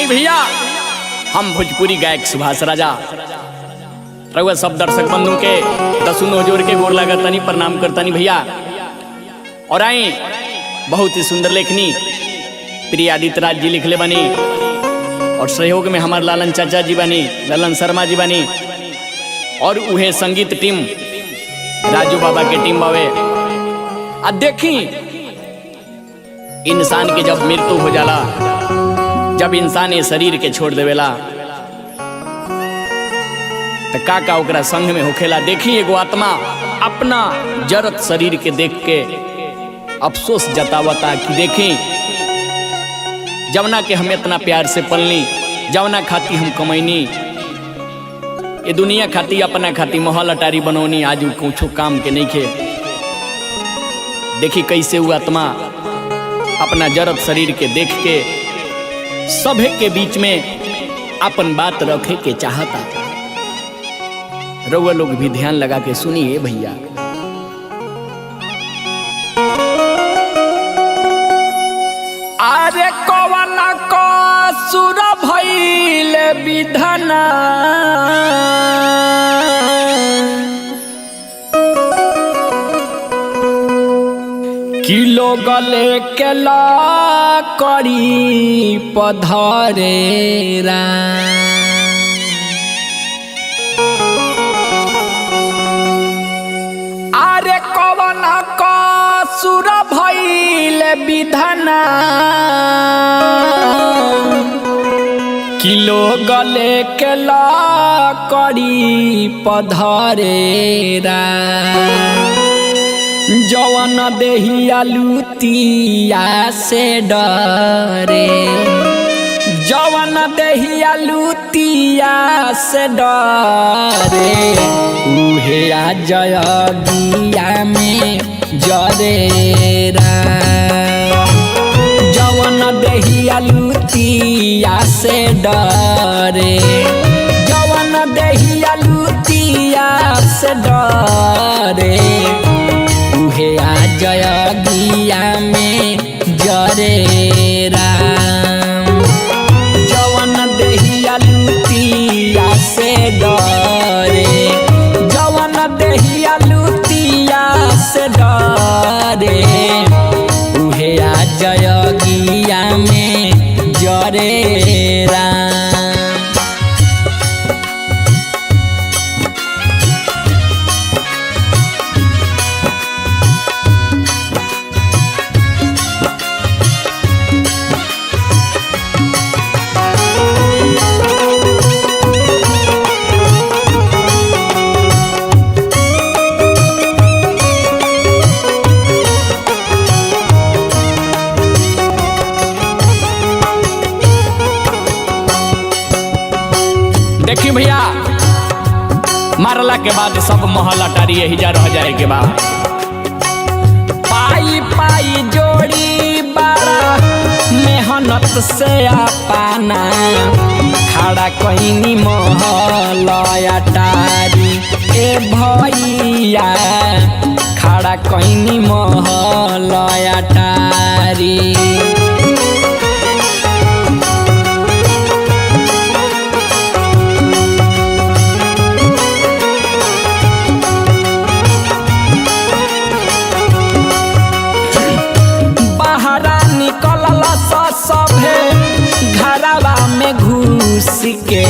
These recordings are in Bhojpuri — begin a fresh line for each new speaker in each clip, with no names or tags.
भैया हम भोजपुरी गायक सुभाष राजा रउआ सब दर्शक बंधु के दसुनो जोर के गोर लागतनी प्रणाम करतनी भैया। और आई बहुत ही सुंदर लेखनी प्रिय आदित्य राज जी लिखले बनी और सहयोग में हमारे लालन चाचा जी बनी, ललन शर्मा जी बनी और उहे संगीत टीम राजू बाबा के टीम बावे। आ देखी इंसान के जब मृत्यु हो जाला, जब इंसान ये शरीर के छोड़ देवेला तो का ओकरा संग में होखेला। देखी एगो आत्मा अपना जरत शरीर के देख के अफसोस जतावता कि देखी जवना के हम इतना प्यार से पलनी, जवना खाती हम कमैनी, ये दुनिया खाती अपना खाती महल अटारी बनौनी, आज कुछ काम के नहीं खे। देखी कैसे वो आत्मा अपना जरत शरीर के देख के सभे के बीच में अपन बात रखे के चाहता। रउआ लोग भी ध्यान लगा के सुनिए भैया। अरे कवन कसूर भइल विधना किलो गले के ला करी पधरेरा। अरे कवन कसूर भइल विधना किलो गले के ला करी पधरेरा। जवन देहिया लुतिया से डरे, जवन देहिया लुतिया से डरे, उहे आ जयगिया में जरेरा। जवन देहिया लुतिया से डरे, जवन देहिया लुतिया से डरे, उहे आ जयगिया में जरेरा। जवन देहिया लुतिया से डरे, जवन देहिया लुतिया से डरे, उहे आ जयगिया में जरेरा। देखी भैया मारला के बाद सब महल अटारी यही जा रह जाए के बाद पाई पाई जोड़ी बारा मेहनत से अपना खड़ा कईनी महल अटारी। ए भैया खड़ा कईनी महल अटारी। सभे घरवा में घुस के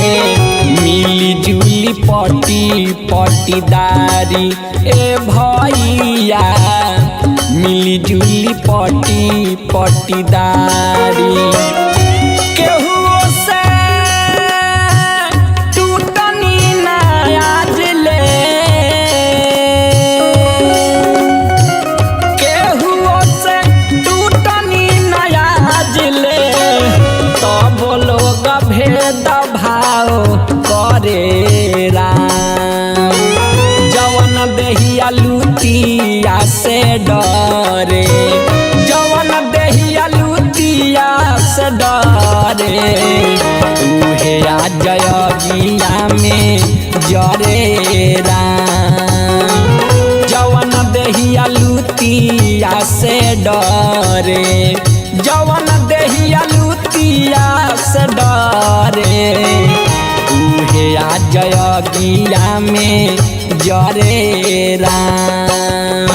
मिली जुली पटी पटीदारी। ए भैया मिली जुली पटी पटीदारी। केहू से टूटनी ना आज ले, केहू से टूटनी ना आज ले, तब लोग भेद भाव करे राम। जवन देहिया लुतिया से डरे, डरे उहे आ जयगिया में जरे राम। जवन देहिया लुतिया से डरे जवन देहिया लुतिया से डरे उहे आ जयगिया में जरे राम।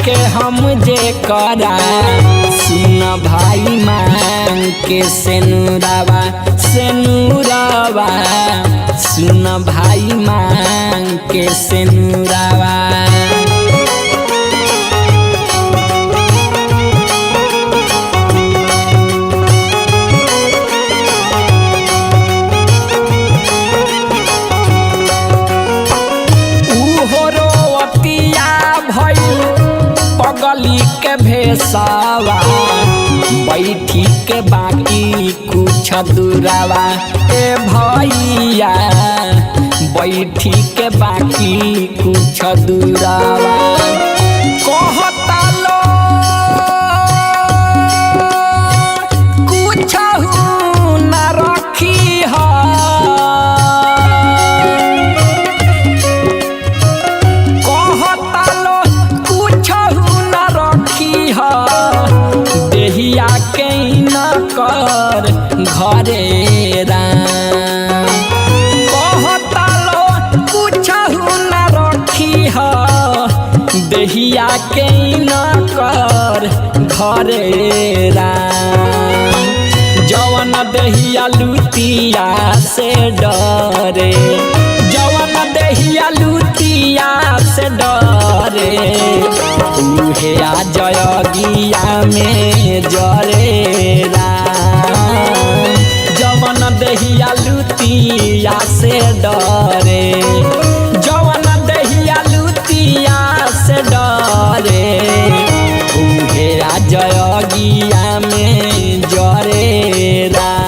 के हम जे करा सुन भाई मांग के सेनुरावा सेनुरावा सुन भाई मांग के सेनुरावा। पगली के भेसावा बैठी के बाकी कुछ दूरावा ए भैया बैठी के बाकी कुछ दूरावा। कहता लो कुछ न रखी है देहिया के न कर घरे राम। कहता लो कुछ न रखी है देहिया के न कर घरे राम। जवन देहिया लुतिया से डरे जवन देहिया लुतिया से डरे उहे आ जयगिया में जरे राम। जवन देहिया लुतिया से डरे जवन देहिया लुतिया से डरे उहे आ जयगिया में जरे राम।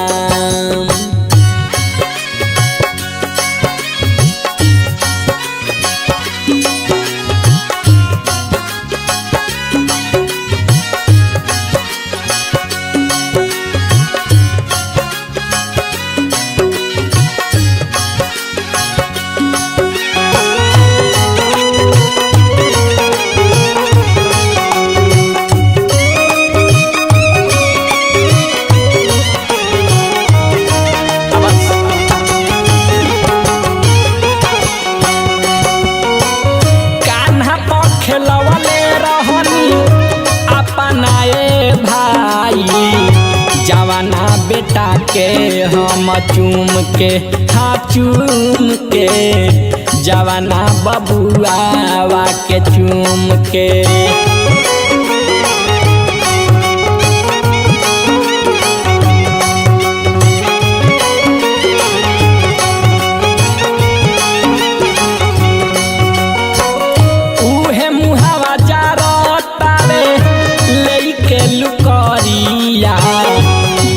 खेलवले रहनी अपनाए भाई जवाना बेटा के हम चूम के हाँ चूम के जवाना बबुआ के चूम के।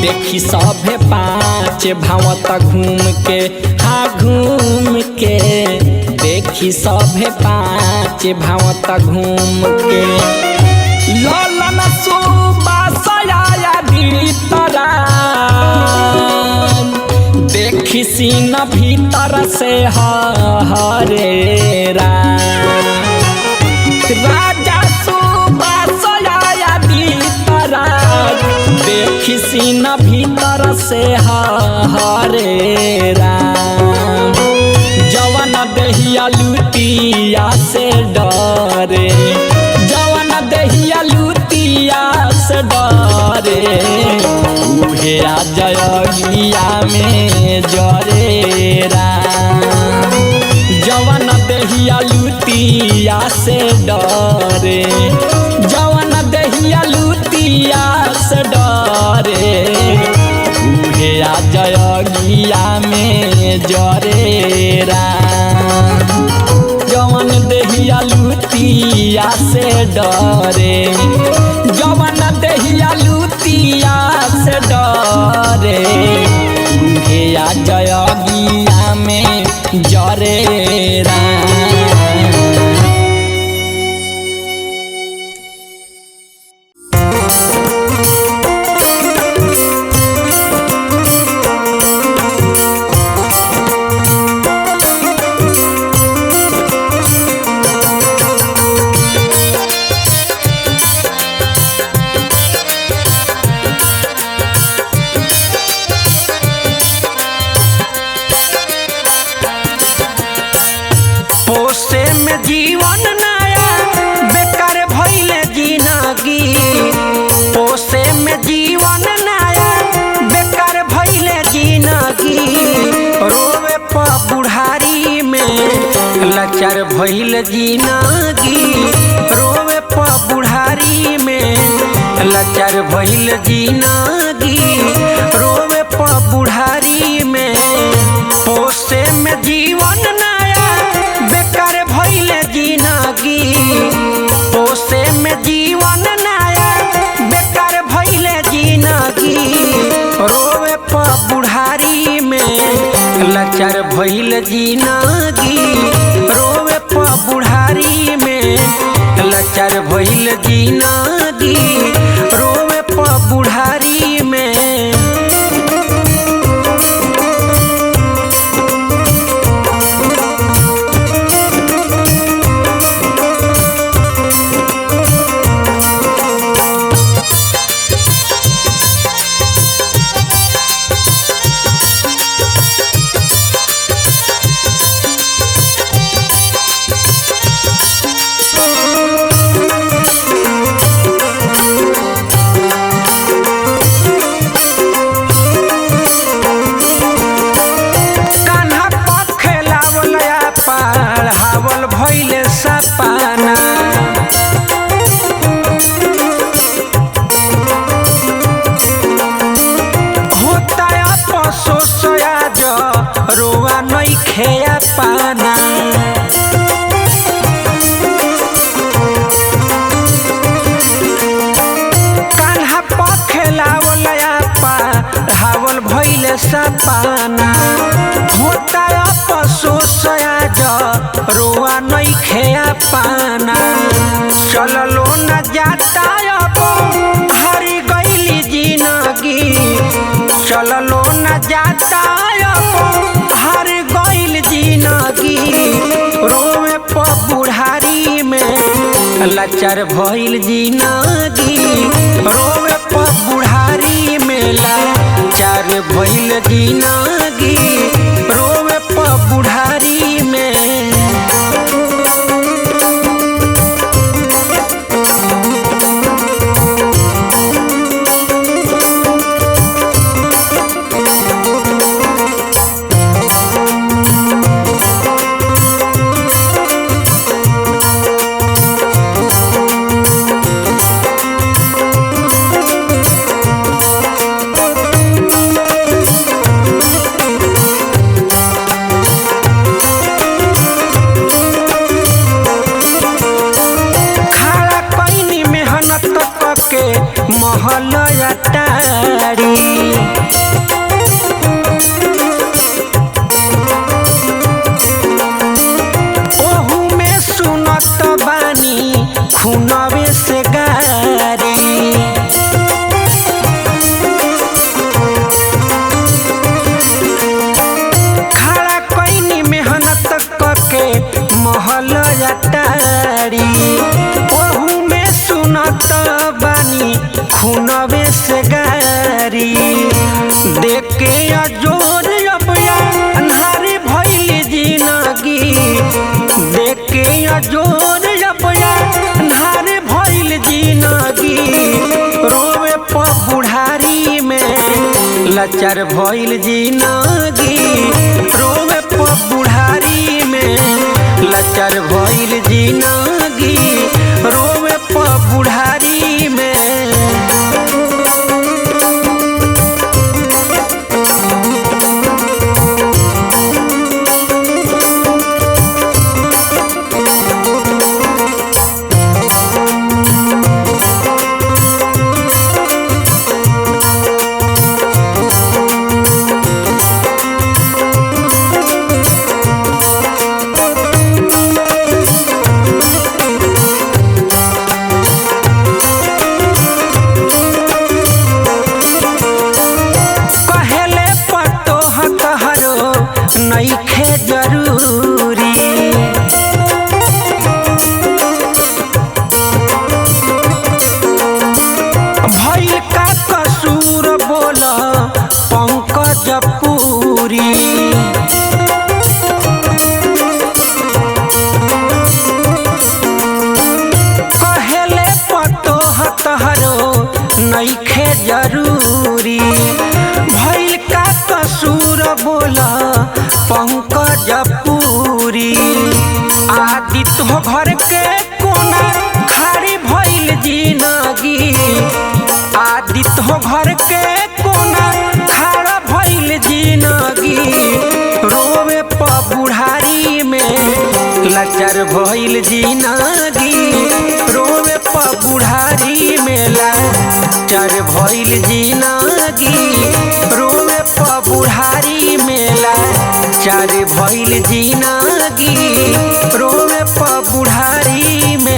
देखी सभे पाँच भावत घूम के हाँ घूम के देखी सभे पाँच भावत घूम के। ललन सुबासया भीतरा देखी सीन भीतर से हरे राजा सुबासया भीतर सीना भीतर से हरे राम। जवन दहिया लुटिया से डरे, जवन दहिया लुटिया से डरे, उहे आ जयगिया में जरे राम। जवन दहिया लुटिया से डरे, जवन दहिया लुटिया से डरे, उहे आ जयगिया में जरे राम। जवन दहिया लुटिया से डरे, जवन दहिया लुटिया से डरे, उहे आ जयगिया में जरे राम।
पोसे में जीवन नया बेकार भइले जिंदगी, पोसे में जीवन नया बेकार भइले जिंदगी। रोवे प बुढ़ारी में लाचार भइले जिंदगी, रोवे प बुढ़ारी में लाचार भइले जिंदगी, रोवे प बुढ़ारी में। पोसे में जीवन नया बेकार भइले जिंदगी, पोसे में जीवन नया बेकार भइले जिंदगी। रोवे प बुढ़ारी में लाचार भइले जिंदगी, रोवे प बुढ़ारी में लाचार भइले जिंदगी, रोवे प बुढ़ारी में। सपना होता अफसोस आज रोआ नहीं खेया पाना। कान्हा पखेलावल पढ़ावल भइले सपना, होता अफसोस आज रोआ नहीं खेया पाना। चललो न जाता अब हरी गईली जिंदगी, चललो न जाता अब हर गईल जिंदगी। रोवे प बुढ़ारी में लाचार भइल जिंदगी, रोवे प बुढ़ारी में लाचार भइल जिंदगी, रोवे प बुढ़ारी में। लाचार भइल जिंदगी रोवे प बुढ़ारी में लाचार भइल जिंदगी रोवे प बुढ़ारी में नइखे जरूरी भइल का कसूर बोल पंकज पूरी कहेले पतोह तहरो नइखे जरूरी भइल का कसूर बोला पंकज पूरी आदित्य हो घर के कोना खाड़ी भइल जिंदगी आदित्य हो घर के कोना खाड़ा भइल जिंदगी रोवे प बुढ़ारी में लाचार भइल जिंदगी रोवे प बुढ़ारी में लाचार भइल जिंदगी रोवे प बुढ़ारी में लाचार भइल जिंदगी रोवे प बुढ़ारी में।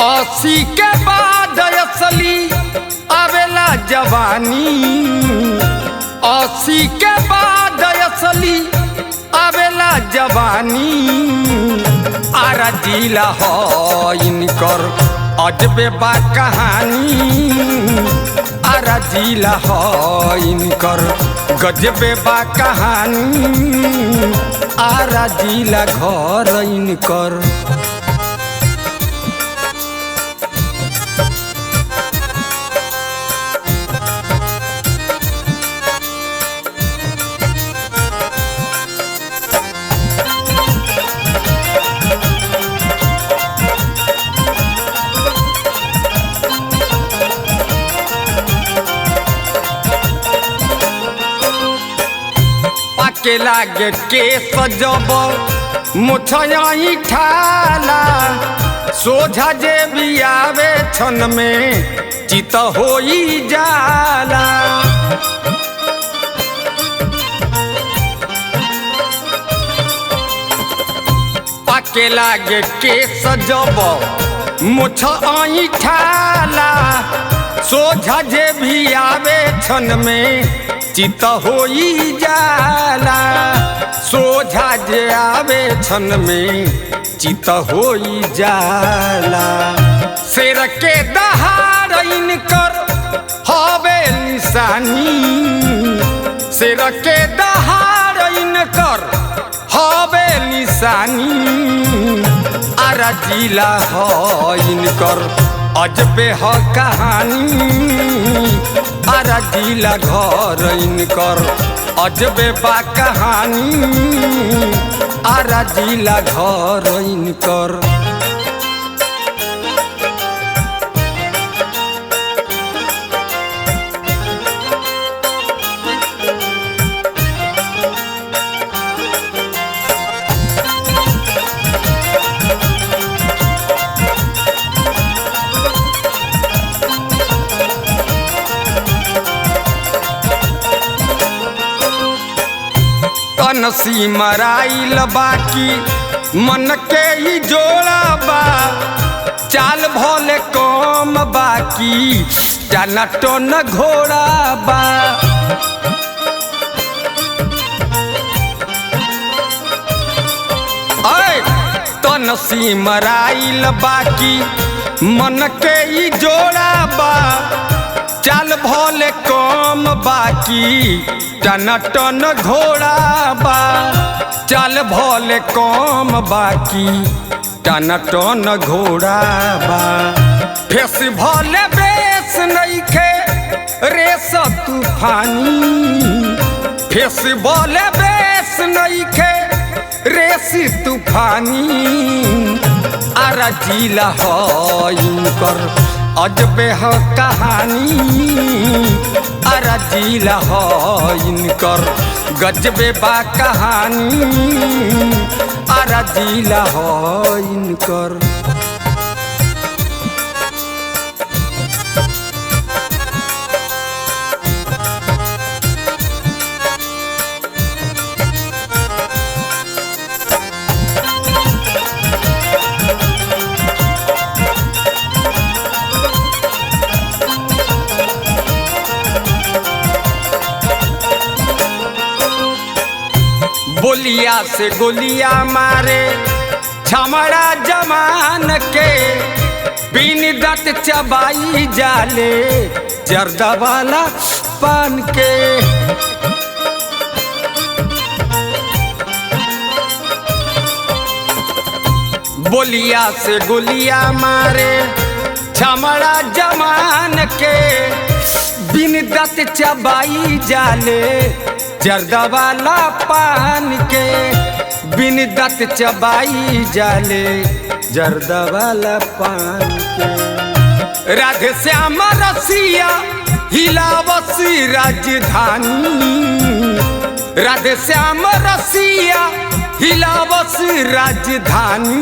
अस्सी के बाद असली आवेला जवानी 80 के बाद असली आवेला जवानी आरा जिला हो इनकर अजबे बा कहानी आरा जिला हो इनकर गजबे बा कहानी आरा जिला घर इनकर। के लागे के सजब मुछई ठाला सोझा जे भी आवे छन में चित होई जाला पाके लागे के सजब मुछई ठाला सोझा जे भी आवे छन में चित होई जाला सोझा जे आवे छन में चित होई जाला शेर के दहाड़ इनकर हवे निशानी शेर के दहाड़ इनकर हवे निशानी आरा जिला हो इनकर अजबे हो कहानी आरा जिला घर इनकर अजबे बा कहानी आरा जिला घर इनकर। नसी मराइल बाकी मन के ही जोड़ा बा चाल भोले कम बाकी जाना तो न घोड़ा बा तन सिमराइल बाकी मन के ही जोड़ा बा चाल भोले कम बाकी टन टन घोड़ा बा चाल भोले कम बाकी टन टन घोड़ा बा फेस भोले बेस नइखे रेस तूफानी फेस भोले बेस नइखे रेसी तूफानी आरा जिला हो इनकर अजबे हो कहानी आरा जिला हो इनकर गजबे बा कहानी आरा जिला हो इनकर बोलिया से गोलिया मारे छमड़ा जमान के बिन दत चबाई जाले जर्दा वाला पान के बोलिया से गोलिया मारे छमड़ा जमान के बिन दत चबाई जाले जर्दा वाला पान के बिन दत चबाई जाले जर्दा वाला पान के राधे श्याम रसिया हिलावसी राजधानी राधे श्याम रसिया हिलावसी राजधानी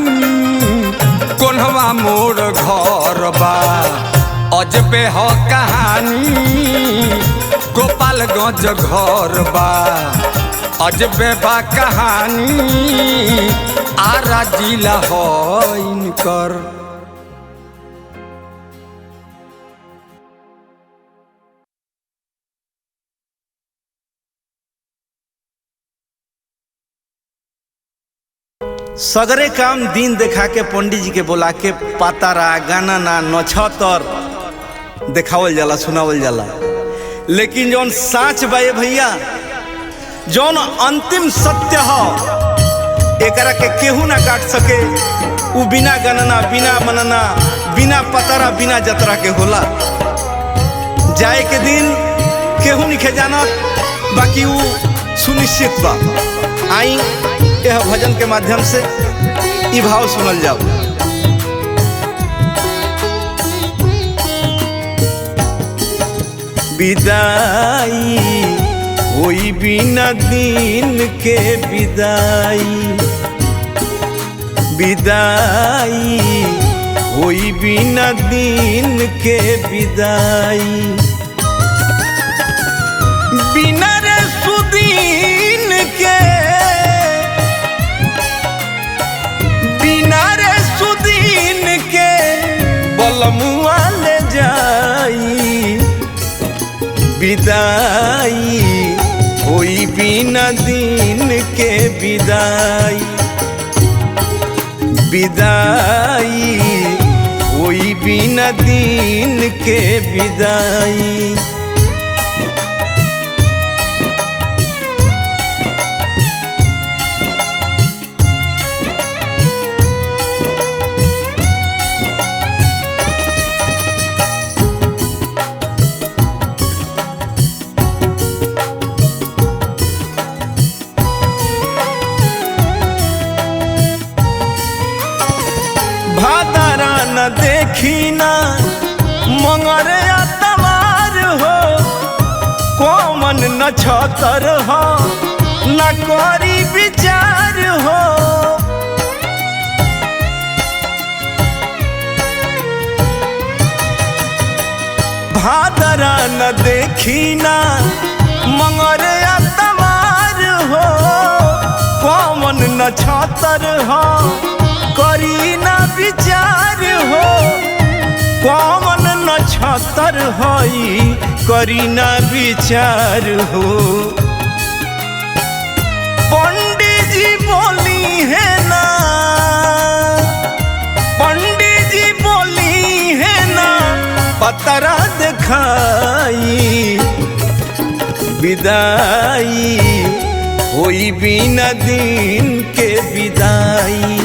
कोन्हवा मोर घर बा अजबे हो कहानी गोपालगंज घर बा अजबे बा कहानी आरा जिला हो इनकर
सगरे काम दिन देखा के पंडित जी के बोला के पातारा गाना ना नछतर देखावल जाला सुनावल जाला लेकिन जौन साच बाए भैया जौन अंतिम सत्य हो एकरा के केहू ना काट सके उ बिना गणना बिना मनना बिना पतारा बिना जतरा के होला जाए के दिन केहू नहीं जानत बाकी उ सुनिश्चित बा आई यह भजन के माध्यम से ई भाव सुनल जाओ विदाई होई बिना दिन के विदाई विदाई होई बिना दिन के विदाई बिना रे सुदीन के बिना रे सुदीन के बलमुआ ले जाई विदाई होई बिना दिन के विदाई विदाई होई बिना दिन के विदाई भादरा न देखी ना मंगर तवार हो कोमन न छतर हो न करी विचार हो भादरा न देखी ना मंगर तवार हो कोमन न नक्षत्र हो करी ना विचार हो कौन नक्षत्र होई करी ना विचार हो पंडित जी बोली है ना पंडित जी बोली है ना पतरा दिखाई विदाई होई बिना दिन के विदाई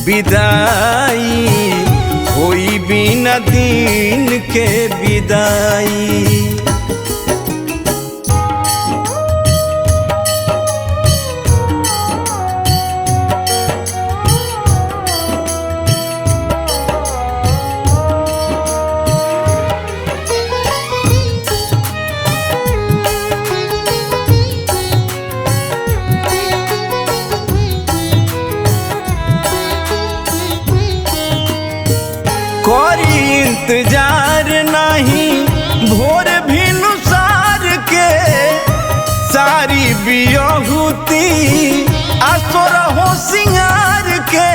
विदाई होई बिना दिन के विदाई कोरी इंतजार नहीं भोर भी नुसार के सारी बियहुती असुर हो सिंगार के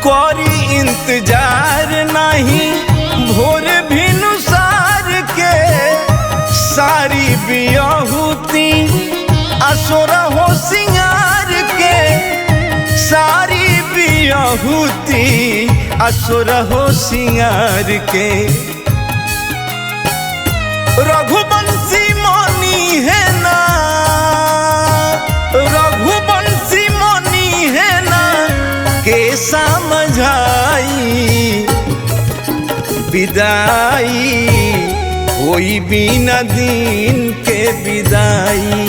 कोरी इंतजार नहीं भोर भी नुसार के सारी बियहुती असुर हो सिंगार के सारी बियहुती असुर हो सिंगार के रघुवंशी मनी है ना रघुवंशी मनी है ना के समझाई विदाई होई बिना दिन के विदाई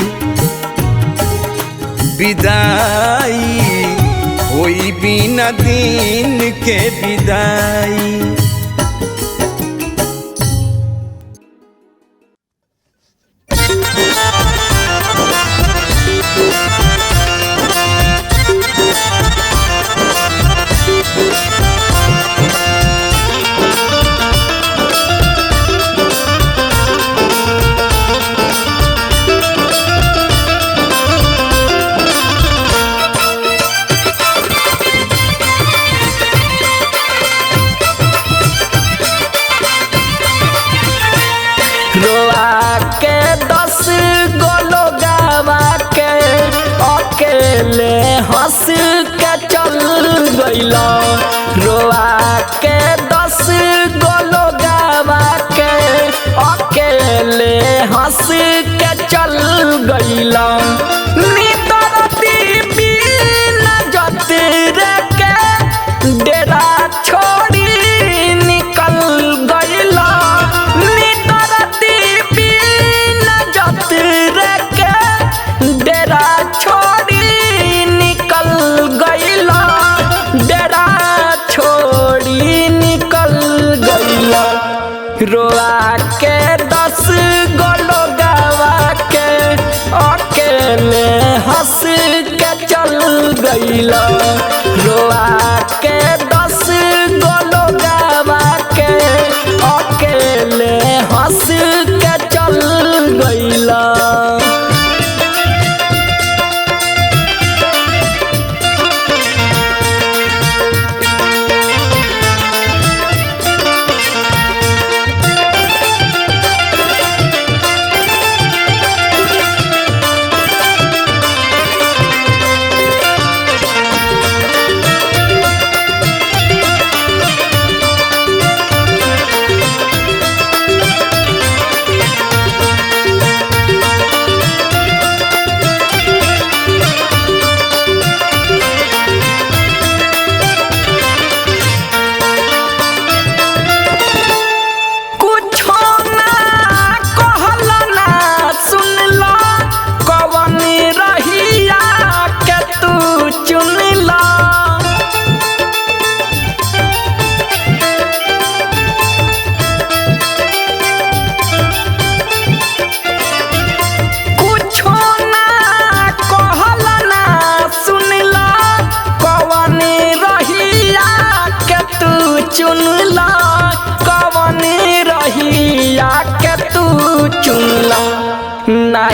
विदाई होई बिना दिन के विदाई
हंस के चल गइला रोआ के 10 गो लोगवा के अकेले हंस के चल गइला नितरती बिन जतिर के डेरा छोड़ी निकल गइला नितरती बिन जतिर के डेरा छोड़ी निकल गइला डेरा छोड़ी निकल गइला रोआ के 10 गो लोगवा के अकेले हंस के चल गइला रोआ के 10 गो लोगवा के अकेले हंस के चल गइला।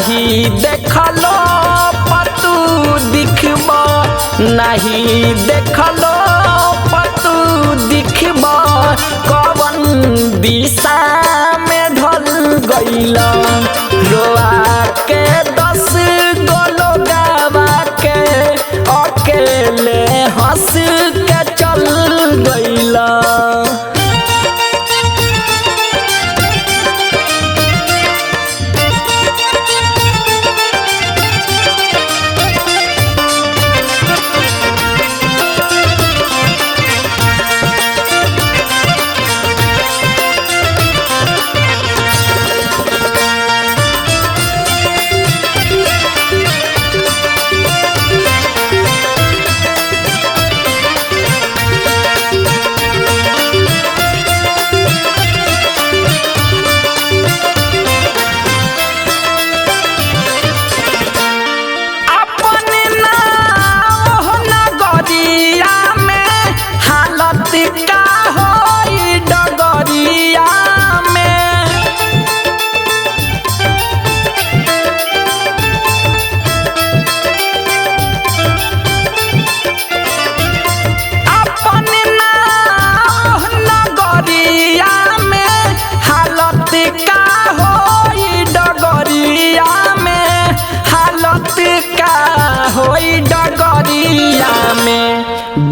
नहीं देखलो पतू दिखब नहीं देखलो पतू दिखब कवन दिशा में ढल गइल रोआ के 10 गो लोगवा के अकेले हंस के चल गइल।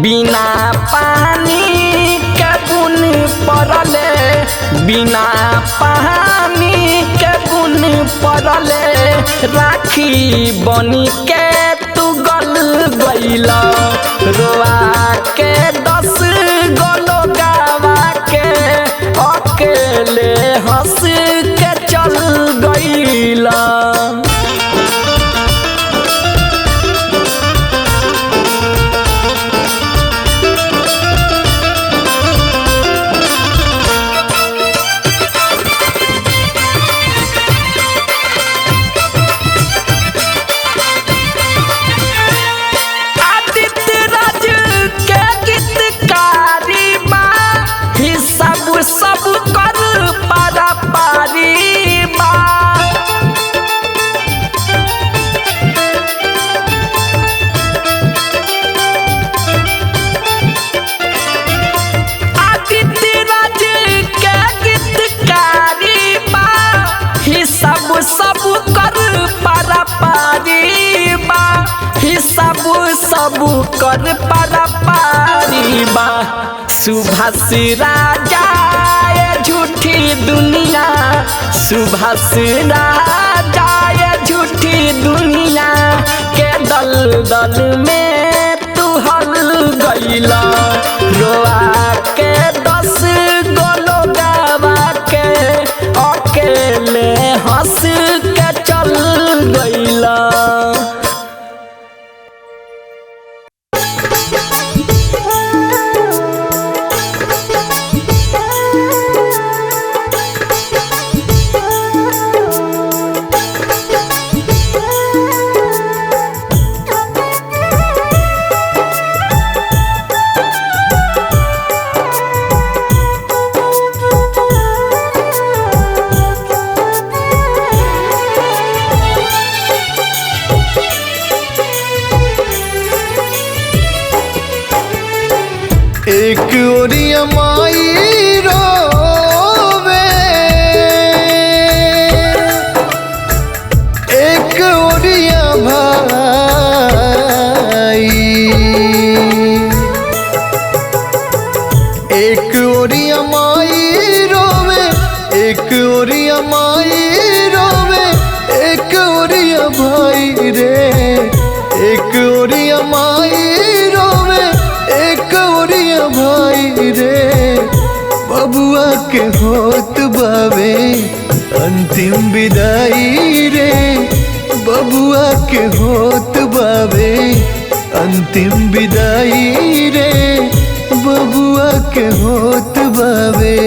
बिना पानी के बुन पड़ले बिना पानी के बुन पड़ले राखी बनी के तू गल गइल रोआ के 10 गो लोगवा के अकेले हंस के चल गइल। सब कर पारा पारी बा आदित्य राज के गीतकारी बा हिसाब सब कर पारा पारी बा हिसाब सब कर पारा पारी बा। सुभाष राजा झूठी दुनिया सुभाष राजा झूठी दुनिया के दल में तू हल गइल रोआ के 10 गो लोगवा के अकेले हंस के चल गइल।
एक ओरिया माई रोवे एक ओरिया भाई एक ओरिया माई रोवे एक ओरिया माई रोवे एक ओरिया भाई रे एक ओरिया माई रोवे एक ओरिया भाई रे बबुआ के होत बावे अंतिम विदाई रे बबुआ के होत बावे अंतिम विदाई रे बबुआ के होत बावे।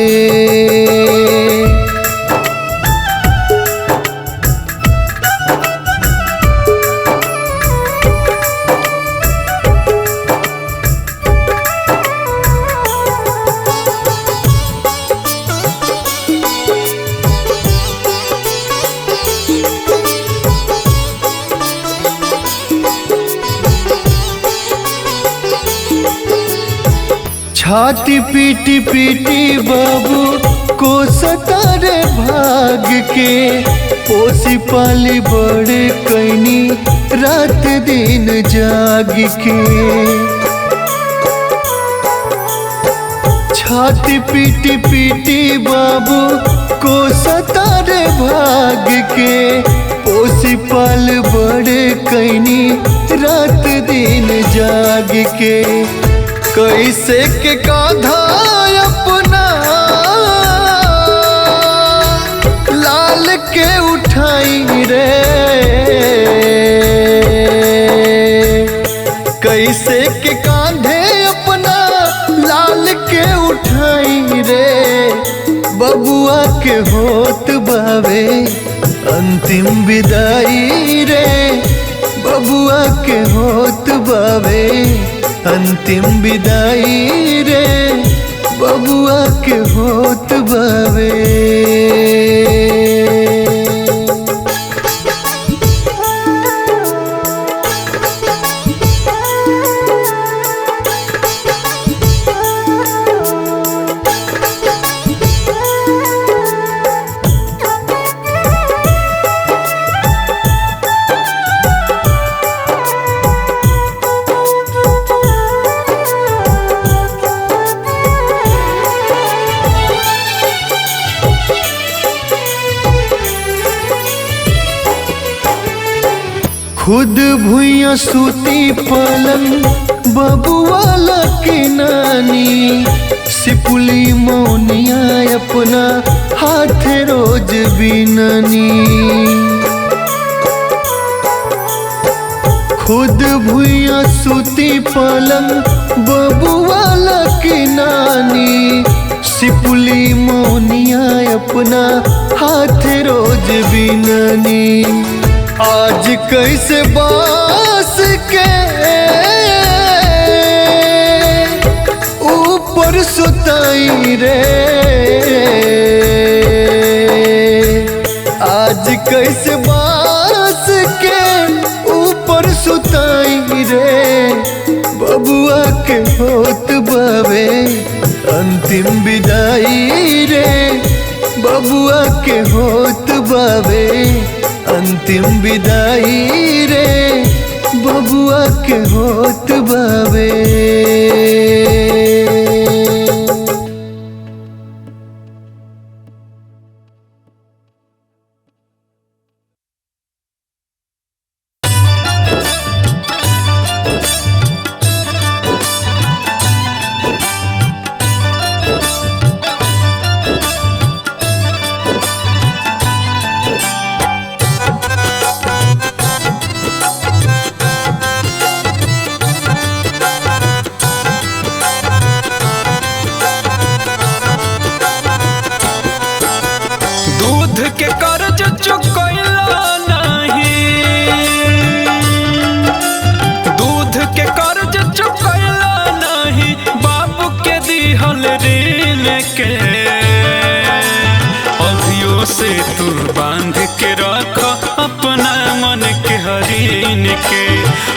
छाती पीटी पीटी बाबू को सतारे भाग के, पोसी पाली बड़े कैनी रात दिन जाग के। छाती पीटी पीटी बाबू को सतारे भाग के, पोसी पाल बड़े कैनी रात दिन जाग के। कैसे के कांधा अपना लाल के उठाई रे, कैसे के कांधे अपना लाल के उठाई रे। बबुआ के होत बावे अंतिम विदाई रे, बबुआ के होत बावे अंतिम विदाई रे, बबुआ के होत बावे। खुद भुइया सूती पलंग बबुआला के नानी, सिपुली मौनिया अपना हाथ रोज बिननी। खुद भुइया सूती पलंग बबुआला के नानी, सिपुली मौनिया अपना हाथ रोज बिननी। आज कैसे बास के ऊपर सुताई रे, आज कैसे बास के ऊपर सुताई रे। बबुआ के होत बावे अंतिम विदाई रे, बबुआ के होत बावे अंतिम विदाई रे, बबुआ के होत बावे।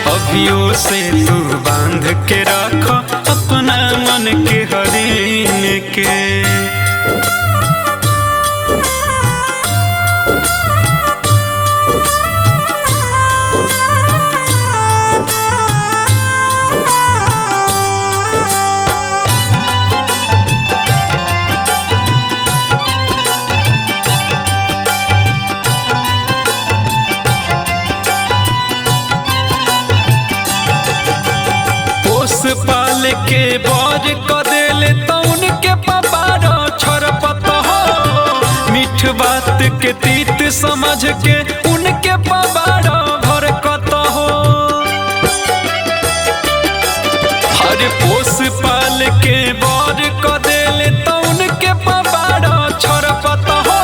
अभियो से तू बांध के रख अपना मन के हरीन के। पाल के बर क देले तौन के पपारो छरपत हो, मीठ बात के तीत समझ के उनके पपारो भरकत हो। हर पोस पाल के बर क देले तौन के पपारो छरपत हो,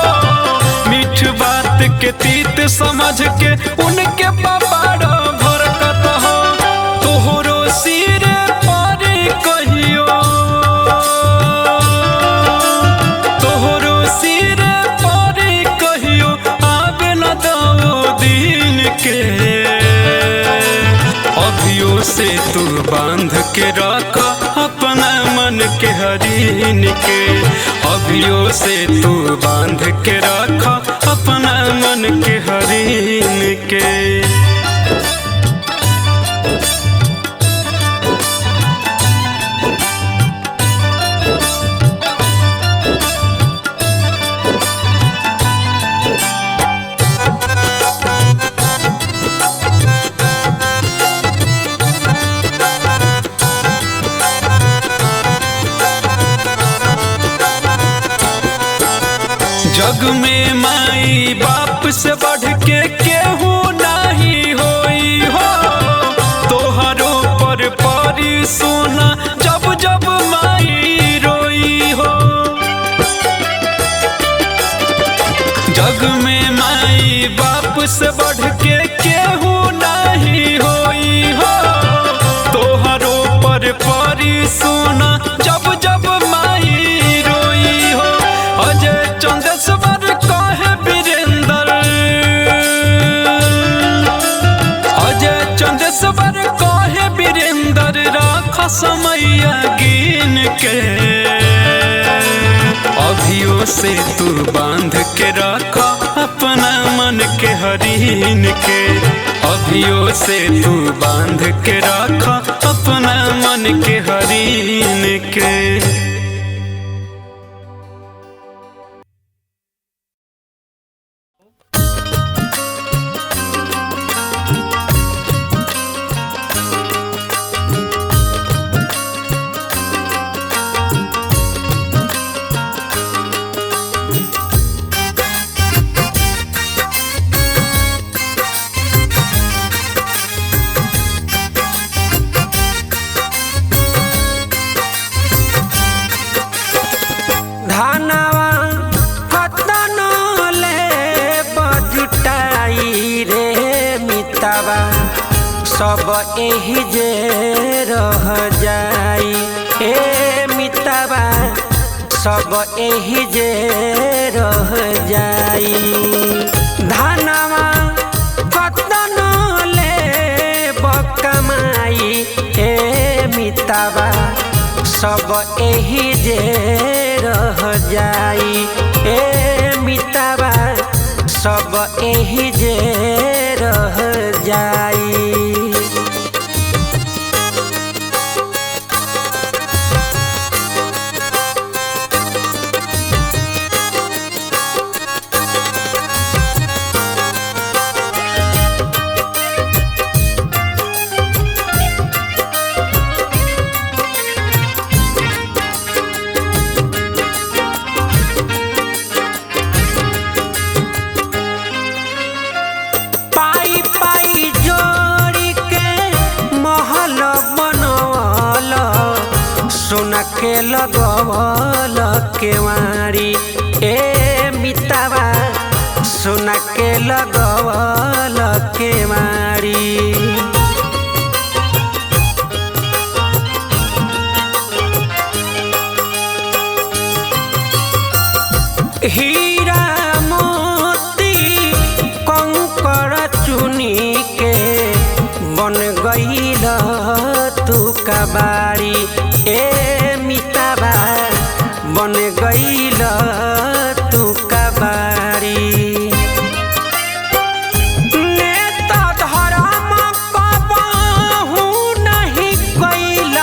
मीठ बात के तीत समझ के उनके पपारो भरकत हो। तोहरो सिर से तू बांध के रख अपना मन के हरीन के। अभियो से तू बांध के रख अपना मन के हरीन के। जग में माई बाप से बढ़ के केहू नहीं होई हो। तोहरो पर परी सोना जब जब माई रोई हो। जग में माई बाप से बढ़ के केहू नहीं होई हो। तोहरो पर परी सोना जब जब माई रोई हो। अजय चंदेश्वर कहे वीरेंद्र, अजय चंदेश्वर कहे वीरेंद्र राख समय गिन के। अभियो से तू बांध के रख अपना मन के हरीन के। अभियो से तू बांध के रख अपना मन के हरीन के।
सब एही जे रह जाई ए मिताबा, सब एही जे रह जाई। धनवा कतन ले बकमाई ए मिताबा, सब एही जे रह जाई ए मिताबा, सब एही जे रह जाई। के लगवल केवाड़ी ए मिताबा, सोना के लगवल केवाड़ी। हीरा मोती कंकर चुनी के बन गईल तू कबाड़ी ए मिताबा, बन गईल तू कबाड़ी। नेता धर्म कबहू नहीं कईल,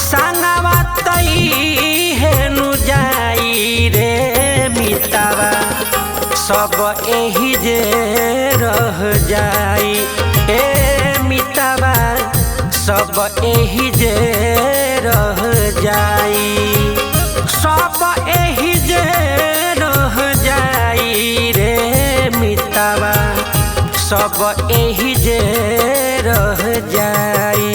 संगवा तई हेनु जाई रे मिताबा, सब एही जे रह जाई ए मिताबा, सब एही जे रह जाई। सब एही जे रह जाई रे मिताबा, सब एही जे रह जाई।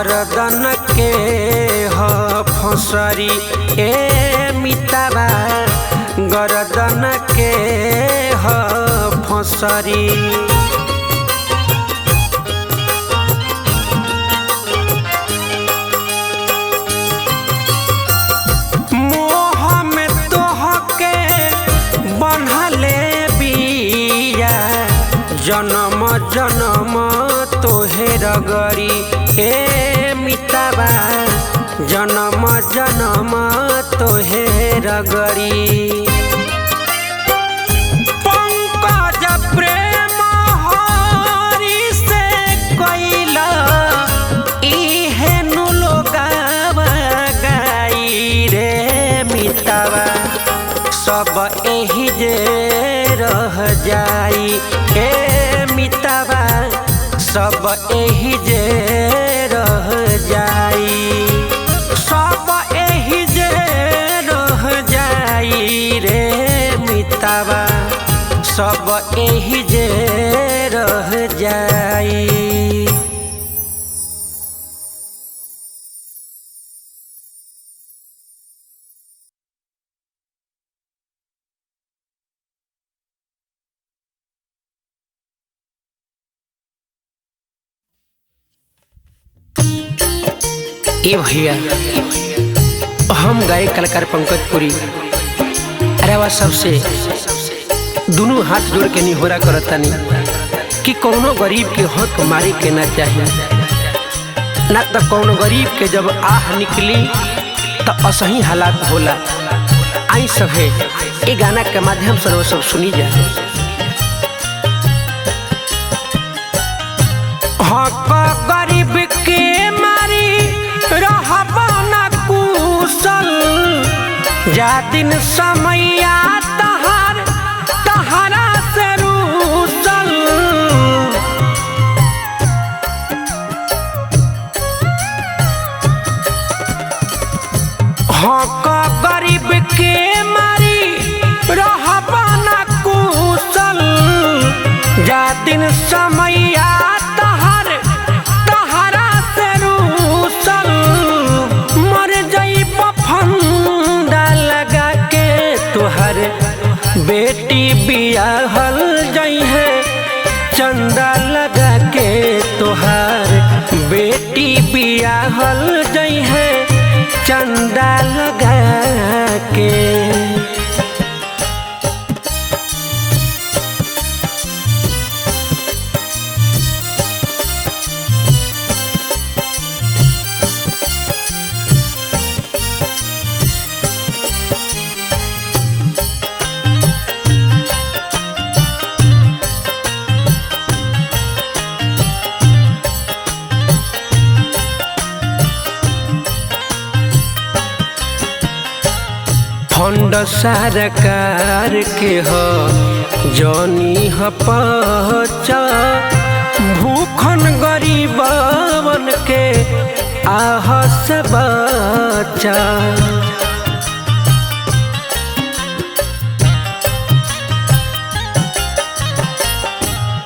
गर्दन के ह फसरी ए मितावा गर्दन के ह फसरी। मोह में तोहके बन्हले बिया जन्म जन्म तोहे रगरी ए मितावा जन्म जन्म तोहे रगरी। पंकज प्रेम हरि से कैला इहे नु लोगावा गाई रे मितावा सब एही जे रह जाई ए मितावा सब एही जे रह जाई सब एही जे रह जाई रे मितावा सब एही जे रह जाई। ए भैया हम गायक कलाकार पंकज पुरी अरेवा सबसे दोनों हाथ जोड़ के निहोरा करतानी कि कौनो गरीब के हक मारे के ना चाहिए ना तो कौनो गरीब के जब आह निकली तो असही हालात होला। आई सब है ये गाना के माध्यम से वो सब सुनी जाए। हक गरीब के मारी रहबा ना कुशल जा दिन समैया तहारा से रूसल। हक गरीब के मारी रहबा ना कुशल जा दिन समैया बेटी बियाहल जई है चंदा लगा के तोहार बेटी बियाहल जई है चंदा लगा के। फंड सरकार के हो जनी ह पचा भूखन गरीबन के आह से बचा।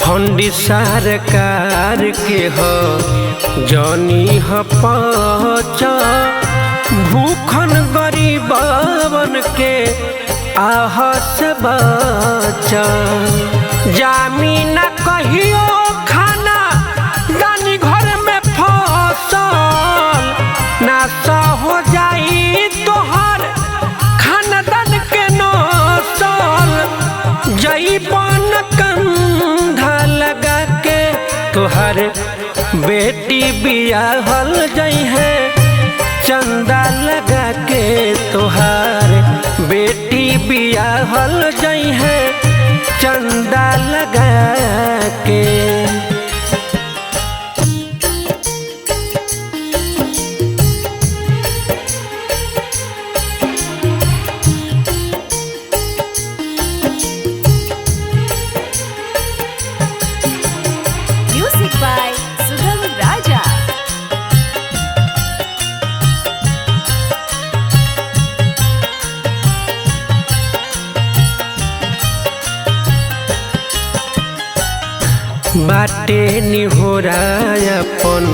फंड सरकार के हो जनी ह पचा भूखन गरीबन के आह से बचा। जामीन कहियो खाना दानी घर में फसल नाशा हो जाई तोहर खानदान के नसल। जईबन कंधा लगा के तोहर बेटी बियाहल जई है चंदा लगा के तोहार बेटी बियाहल जई है चंदा लगा के।
म्यूजिक बाय सुगम राजा।
बाटे निहोरा अपन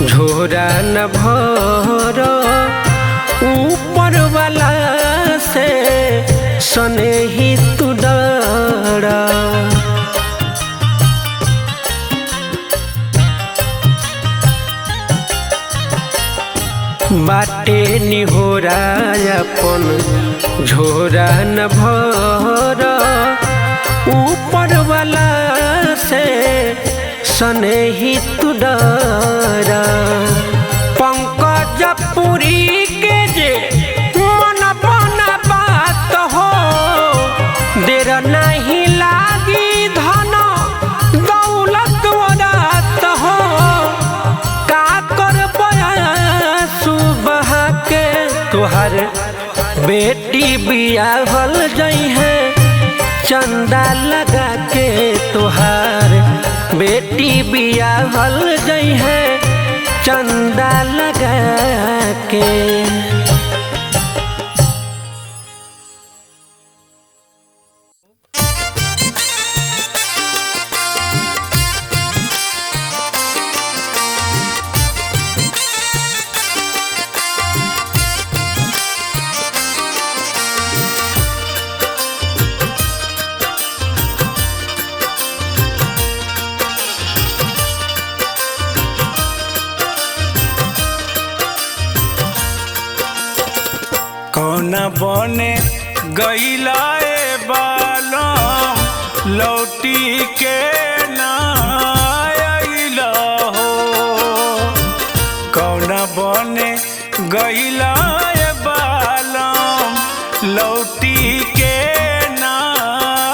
झोरा न भर ऊपर वाला से सने ही तू डरा। बाटे निहोरा अपन झोरा न भर ऊपर वाला से सने ही तू डरा। पंकज पुरी के जे मन बना बात हो देर नहीं लागी धन दौलत रात हो। का कर सुबह के तुहार बेटी बियाहल जई है चंदा लगा के तुहार बेटी बियाहल जई है चंदा लगा के।
कौना बने गईला ए बालम लौटी के ना आइला हो। कौना बने गईला ए बालम लौटी के ना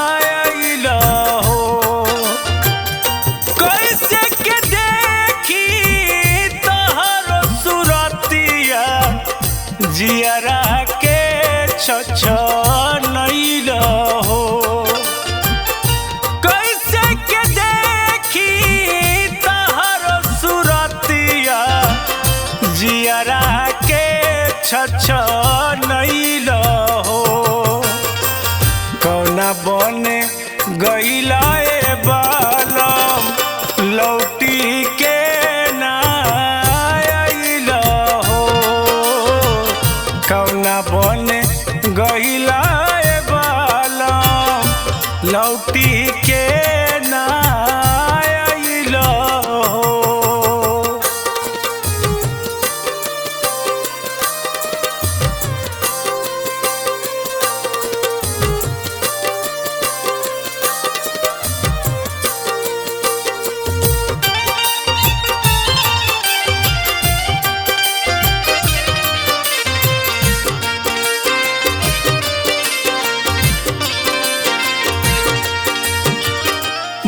आइला हो। कैसे के देखी तोहर सुरतिया जियरा नहीं हो। कैसे के देखी तहर सुरतिया जियरा के नहीं हो। कौना बने गईला ए बालम लौटी के ना आइला हो। कौना बने गईला ए बालम लौटी के ना आइला हो।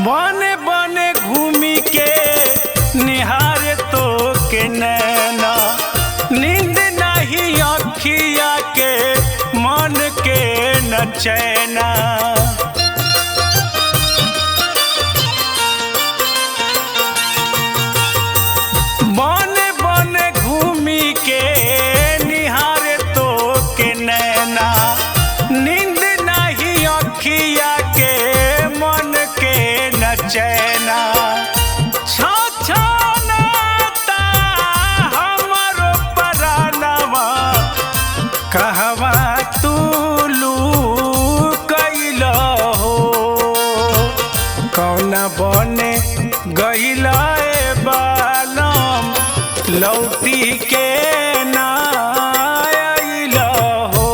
बने बने घूमी के निहारे तो के नैना नींद नहीं अखिया के मन के न चैना। बने बने घूमी के निहारे तो के नैना नींद नहीं अखिया के मन के न चैना। छछनाता हमरो परानवा कहवा तू लुकइला हो। कौना बने गईला ए बालम लौटी के ना आइला हो।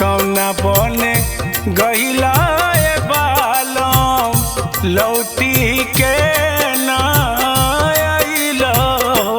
कौना बने गईला ए बालम लौटी के ना आइला हो।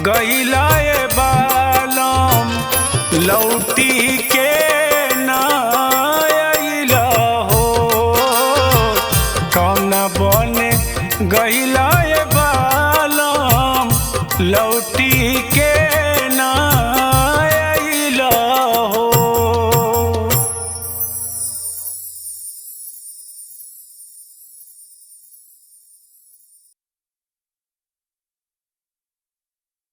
गईला ए बालम लौटी के ना अइला हो कौना बने गईला ए बालम लौटी के